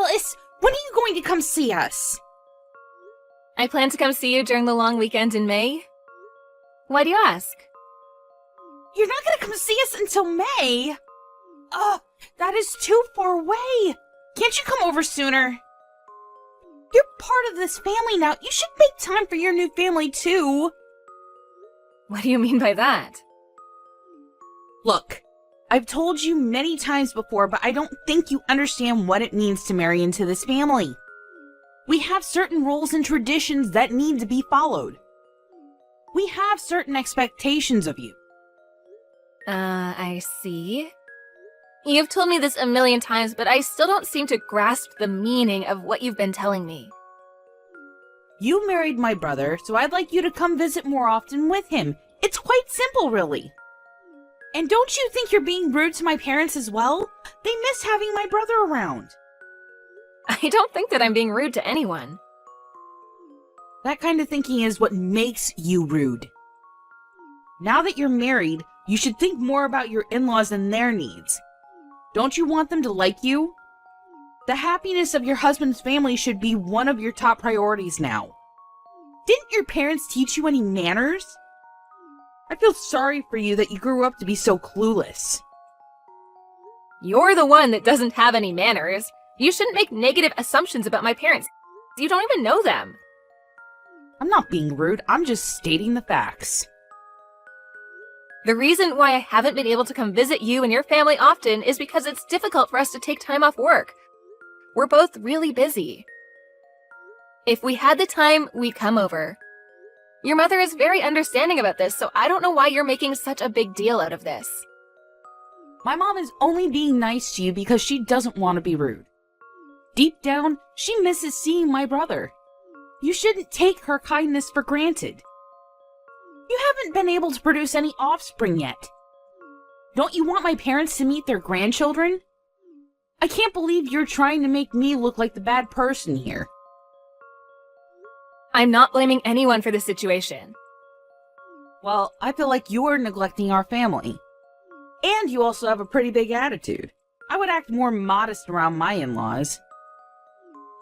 Alice, when are you going to come see us? I plan to come see you during the long weekend in May. Why do you ask? You're not going to come see us until May? Ugh, that is too far away. Can't you come over sooner? You're part of this family now. You should make time for your new family, too. What do you mean by that? Look, I've told you many times before, but I don't think you understand what it means to marry into this family. We have certain rules and traditions that need to be followed. We have certain expectations of you. I see. You've told me this a million times, but I still don't seem to grasp the meaning of what you've been telling me. You married my brother, so I'd like you to come visit more often with him. It's quite simple, really. And don't you think you're being rude to my parents as well? They miss having my brother around. I don't think that I'm being rude to anyone. That kind of thinking is what makes you rude. Now that you're married, you should think more about your in-laws and their needs. Don't you want them to like you? The happiness of your husband's family should be one of your top priorities now. Didn't your parents teach you any manners? I feel sorry for you that you grew up to be so clueless. You're the one that doesn't have any manners. You shouldn't make negative assumptions about my parents. You don't even know them. I'm not being rude, I'm just stating the facts. The reason why I haven't been able to come visit you and your family often is because it's difficult for us to take time off work. We're both really busy. If we had the time, we'd come over. Your mother is very understanding about this, so I don't know why you're making such a big deal out of this. My mom is only being nice to you because she doesn't want to be rude. Deep down, she misses seeing my brother. You shouldn't take her kindness for granted. You haven't been able to produce any offspring yet. Don't you want my parents to meet their grandchildren? I can't believe you're trying to make me look like the bad person here. I'm not blaming anyone for this situation. Well, I feel like you're neglecting our family. And you also have a pretty big attitude. I would act more modest around my in-laws.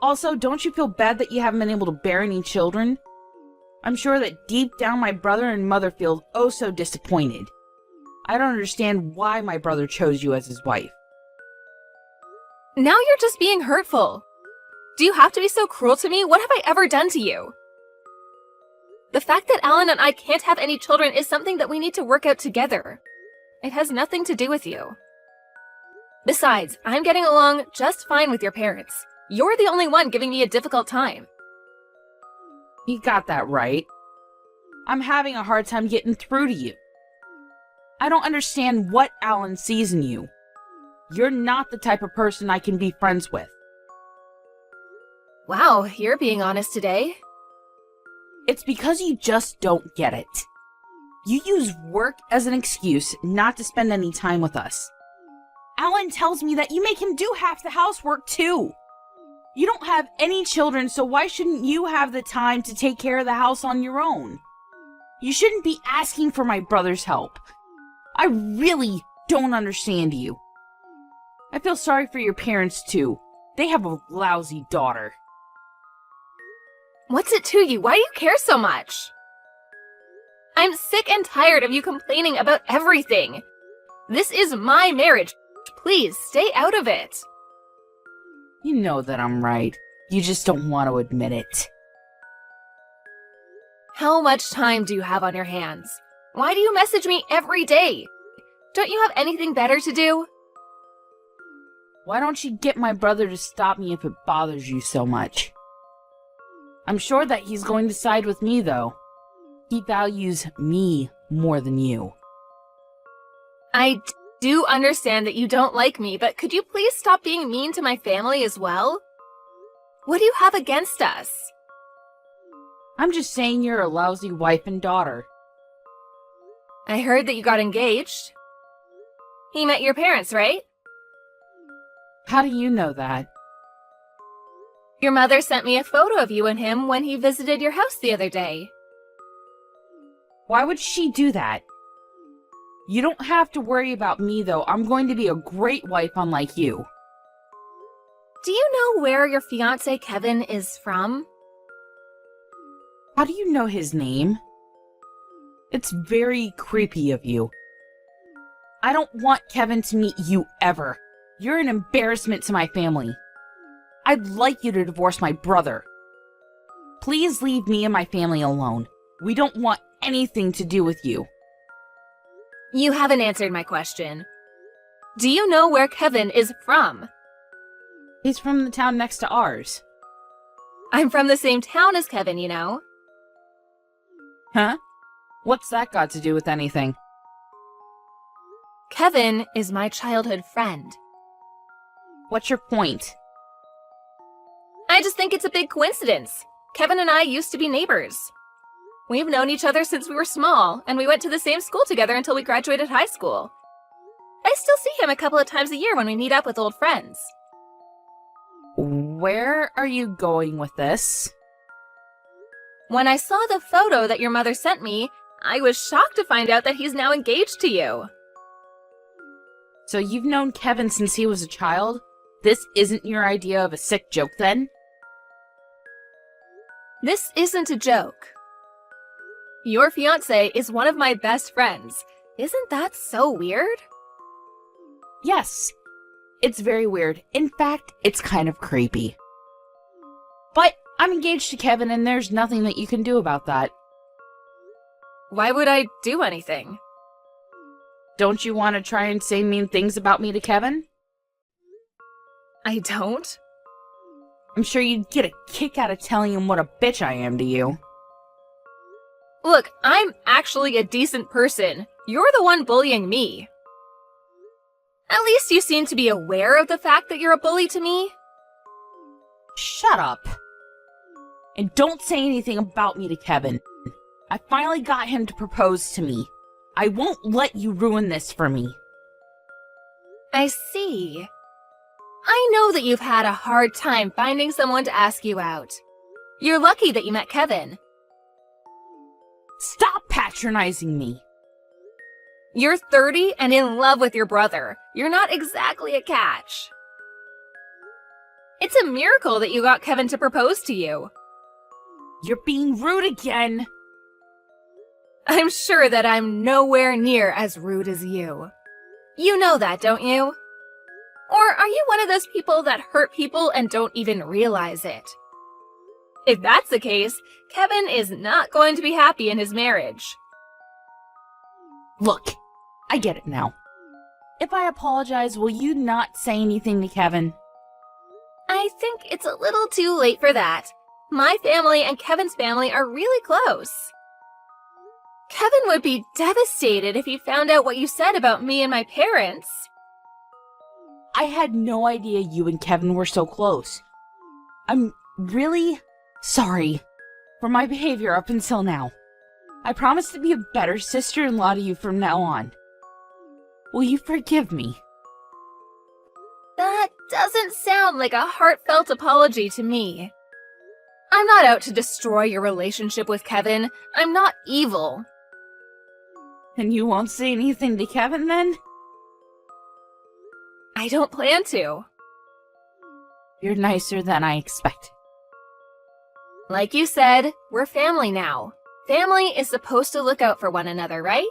Also, don't you feel bad that you haven't been able to bear any children? I'm sure that deep down my brother and mother feel oh so disappointed. I don't understand why my brother chose you as his wife. Now you're just being hurtful. Do you have to be so cruel to me? What have I ever done to you? The fact that Alan and I can't have any children is something that we need to work out together. It has nothing to do with you. Besides, I'm getting along just fine with your parents. You're the only one giving me a difficult time. You got that right. I'm having a hard time getting through to you. I don't understand what Alan sees in you. You're not the type of person I can be friends with. Wow, you're being honest today. It's because you just don't get it. You use work as an excuse not to spend any time with us. Alan tells me that you make him do half the housework too. You don't have any children, so why shouldn't you have the time to take care of the house on your own? You shouldn't be asking for my brother's help. I really don't understand you. I feel sorry for your parents too. They have a lousy daughter. What's it to you? Why do you care so much? I'm sick and tired of you complaining about everything. This is my marriage. Please, stay out of it. You know that I'm right. You just don't want to admit it. How much time do you have on your hands? Why do you message me every day? Don't you have anything better to do? Why don't you get my brother to stop me if it bothers you so much? I'm sure that he's going to side with me, though. He values me more than you. I do understand that you don't like me, but could you please stop being mean to my family as well? What do you have against us? I'm just saying you're a lousy wife and daughter. I heard that you got engaged. He met your parents, right? How do you know that? Your mother sent me a photo of you and him when he visited your house the other day. Why would she do that? You don't have to worry about me, though. I'm going to be a great wife unlike you. Do you know where your fiancé Kevin is from? How do you know his name? It's very creepy of you. I don't want Kevin to meet you ever. You're an embarrassment to my family. I'd like you to divorce my brother. Please leave me and my family alone. We don't want anything to do with you. You haven't answered my question. Do you know where Kevin is from? He's from the town next to ours. I'm from the same town as Kevin, you know. Huh? What's that got to do with anything? Kevin is my childhood friend. What's your point? I just think it's a big coincidence. Kevin and I used to be neighbors. We've known each other since we were small, and we went to the same school together until we graduated high school. I still see him a couple of times a year when we meet up with old friends. Where are you going with this? When I saw the photo that your mother sent me, I was shocked to find out that he's now engaged to you. So you've known Kevin since he was a child? This isn't your idea of a sick joke, then? This isn't a joke. Your fiancé is one of my best friends. Isn't that so weird? Yes. It's very weird. In fact, it's kind of creepy. But I'm engaged to Kevin, and there's nothing that you can do about that. Why would I do anything? Don't you want to try and say mean things about me to Kevin? I don't. I'm sure you'd get a kick out of telling him what a bitch I am to you. Look, I'm actually a decent person. You're the one bullying me. At least you seem to be aware of the fact that you're a bully to me. Shut up. And don't say anything about me to Kevin. I finally got him to propose to me. I won't let you ruin this for me. I see. I know that you've had a hard time finding someone to ask you out. You're lucky that you met Kevin. Stop patronizing me. You're 30 and in love with your brother. You're not exactly a catch. It's a miracle that you got Kevin to propose to you. You're being rude again. I'm sure that I'm nowhere near as rude as you. You know that, don't you? Or are you one of those people that hurt people and don't even realize it? If that's the case, Kevin is not going to be happy in his marriage. Look, I get it now. If I apologize, will you not say anything to Kevin? I think it's a little too late for that. My family and Kevin's family are really close. Kevin would be devastated if he found out what you said about me and my parents. I had no idea you and Kevin were so close. I'm really sorry for my behavior up until now. I promise to be a better sister-in-law to you from now on. Will you forgive me? That doesn't sound like a heartfelt apology to me. I'm not out to destroy your relationship with Kevin. I'm not evil. And you won't say anything to Kevin then? I don't plan to. You're nicer than I expected. Like you said, we're family now. Family is supposed to look out for one another, right?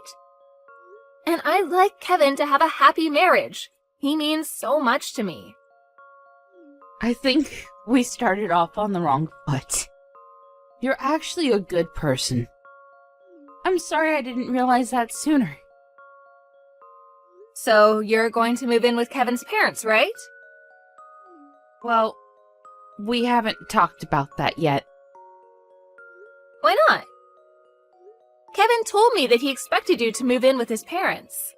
And I'd like Kevin to have a happy marriage. He means so much to me. I think we started off on the wrong foot. You're actually a good person. I'm sorry I didn't realize that sooner. So you're going to move in with Kevin's parents, right? Well, we haven't talked about that yet. Why not? Kevin told me that he expected you to move in with his parents.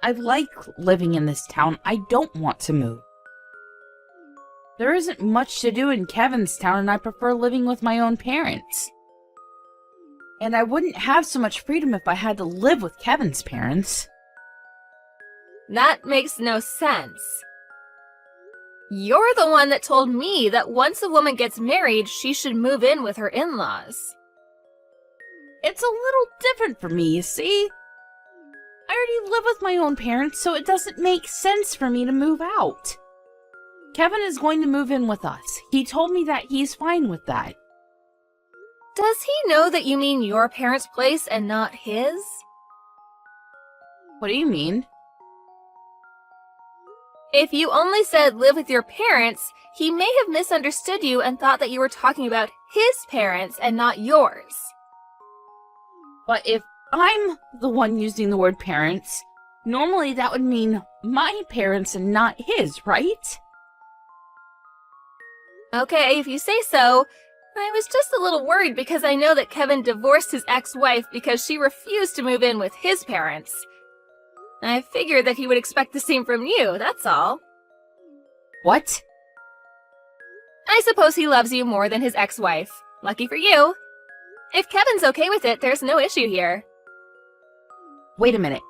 I like living in this town. I don't want to move. There isn't much to do in Kevin's town, and I prefer living with my own parents. And I wouldn't have so much freedom if I had to live with Kevin's parents. That makes no sense. You're the one that told me that once a woman gets married, she should move in with her in-laws. It's a little different for me, you see? I already live with my own parents, so it doesn't make sense for me to move out. Kevin is going to move in with us. He told me that he's fine with that. Does he know that you mean your parents' place and not his? What do you mean? If you only said live with your parents, he may have misunderstood you and thought that you were talking about his parents and not yours. But if I'm the one using the word parents, normally that would mean my parents and not his, right? Okay, if you say so. I was just a little worried because I know that Kevin divorced his ex-wife because she refused to move in with his parents. I figured that he would expect the same from you, that's all. What? I suppose he loves you more than his ex-wife. Lucky for you. If Kevin's okay with it, there's no issue here. Wait a minute.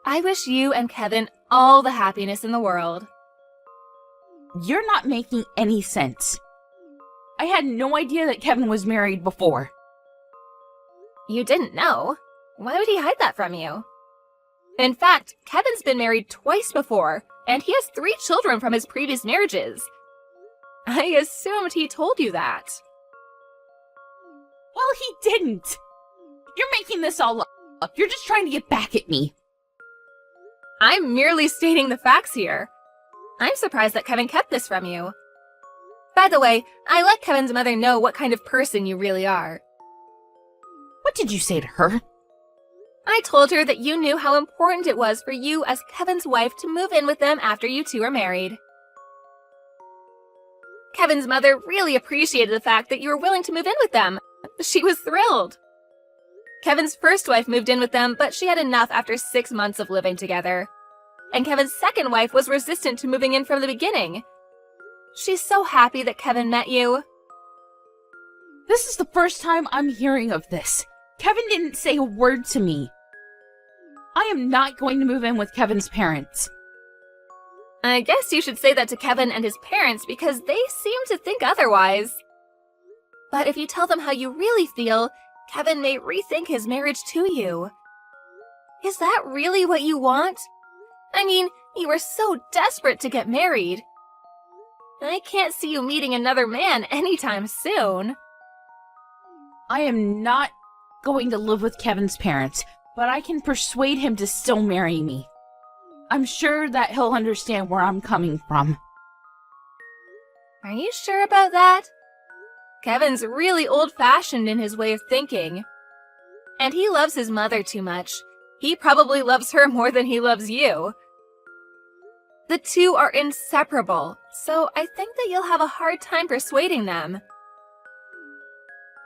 I wish you and Kevin all the happiness in the world. You're not making any sense. I had no idea that Kevin was married before. You didn't know? Why would he hide that from you? In fact, Kevin's been married twice before, and he has 3 children from his previous marriages. I assumed he told you that. Well, he didn't. You're making this all up. You're just trying to get back at me. I'm merely stating the facts here. I'm surprised that Kevin kept this from you. By the way, I let Kevin's mother know what kind of person you really are. What did you say to her? I told her that you knew how important it was for you as Kevin's wife to move in with them after you two are married. Kevin's mother really appreciated the fact that you were willing to move in with them. She was thrilled. Kevin's first wife moved in with them, but she had enough after 6 months of living together. And Kevin's second wife was resistant to moving in from the beginning. She's so happy that Kevin met you. This is the first time I'm hearing of this. Kevin didn't say a word to me. I am not going to move in with Kevin's parents. I guess you should say that to Kevin and his parents because they seem to think otherwise. But if you tell them how you really feel, Kevin may rethink his marriage to you. Is that really what you want? I mean, you were so desperate to get married. I can't see you meeting another man anytime soon. I am not going to live with Kevin's parents, but I can persuade him to still marry me. I'm sure that he'll understand where I'm coming from. Are you sure about that? Kevin's really old-fashioned in his way of thinking. And he loves his mother too much. He probably loves her more than he loves you. The two are inseparable, so I think that you'll have a hard time persuading them.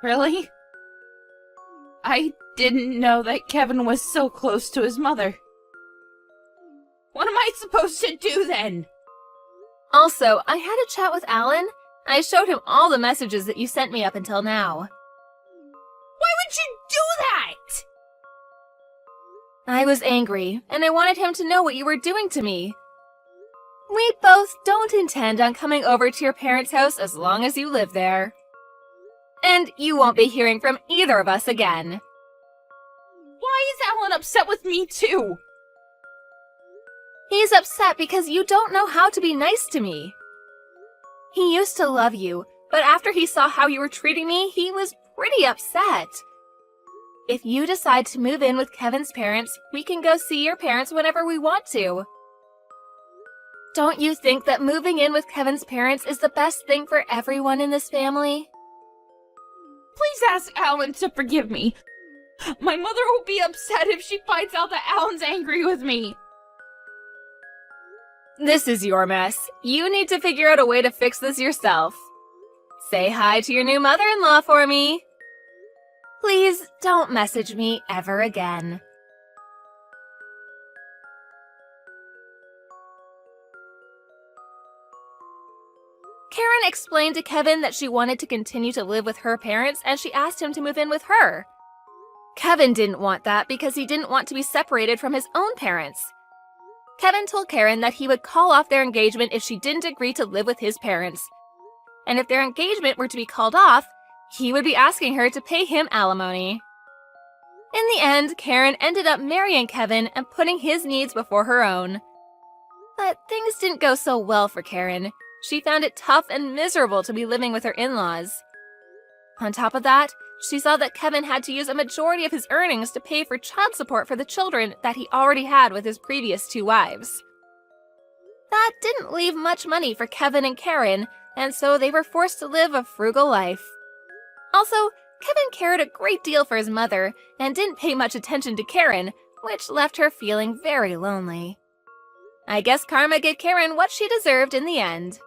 Really? I didn't know that Kevin was so close to his mother. What am I supposed to do then? Also, I had a chat with Alan. I showed him all the messages that you sent me up until now. Why would you do that? I was angry, and I wanted him to know what you were doing to me. We both don't intend on coming over to your parents' house as long as you live there. And you won't be hearing from either of us again. Why is Alan upset with me too? He's upset because you don't know how to be nice to me. He used to love you, but after he saw how you were treating me, he was pretty upset. If you decide to move in with Kevin's parents, we can go see your parents whenever we want to. Don't you think that moving in with Kevin's parents is the best thing for everyone in this family? Please ask Alan to forgive me. My mother will be upset if she finds out that Alan's angry with me. This is your mess. You need to figure out a way to fix this yourself. Say hi to your new mother-in-law for me. Please don't message me ever again. Karen explained to Kevin that she wanted to continue to live with her parents and she asked him to move in with her. Kevin didn't want that because he didn't want to be separated from his own parents. Kevin told Karen that he would call off their engagement if she didn't agree to live with his parents. And if their engagement were to be called off, he would be asking her to pay him alimony. In the end, Karen ended up marrying Kevin and putting his needs before her own. But things didn't go so well for Karen. She found it tough and miserable to be living with her in-laws. On top of that, she saw that Kevin had to use a majority of his earnings to pay for child support for the children that he already had with his previous 2 wives. That didn't leave much money for Kevin and Karen, and so they were forced to live a frugal life. Also, Kevin cared a great deal for his mother and didn't pay much attention to Karen, which left her feeling very lonely. I guess karma gave Karen what she deserved in the end.